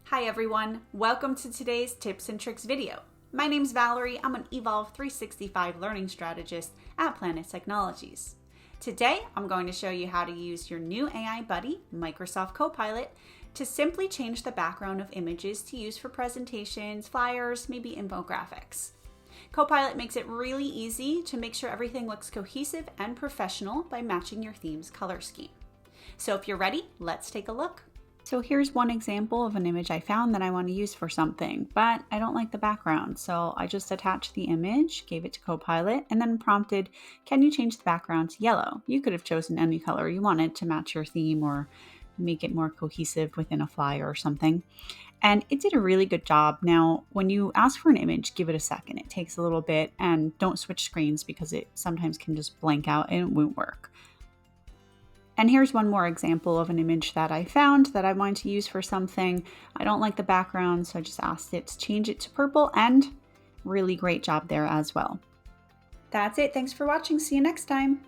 Hi everyone, welcome to today's tips and tricks video. My name's Valerie, I'm an Evolve 365 learning strategist at Planet Technologies. Today, I'm going to show you how to use your new AI buddy, Microsoft Copilot, to simply change the background of images to use for presentations, flyers, maybe infographics. Copilot makes it really easy to make sure everything looks cohesive and professional by matching your theme's color scheme. So if you're ready, let's take a look. So here's one example of an image I found that I want to use for something, but I don't like the background. So I just attached the image, gave it to Copilot, and then prompted, can you change the background to yellow? You could have chosen any color you wanted to match your theme or make it more cohesive within a flyer or something. And it did a really good job. Now, when you ask for an image, give it a second. It takes a little bit, and don't switch screens because it sometimes can just blank out and it won't work. And here's one more example of an image that I found that I wanted to use for something. I don't like the background, so I just asked it to change it to purple, and really great job there as well. That's it. Thanks for watching. See you next time.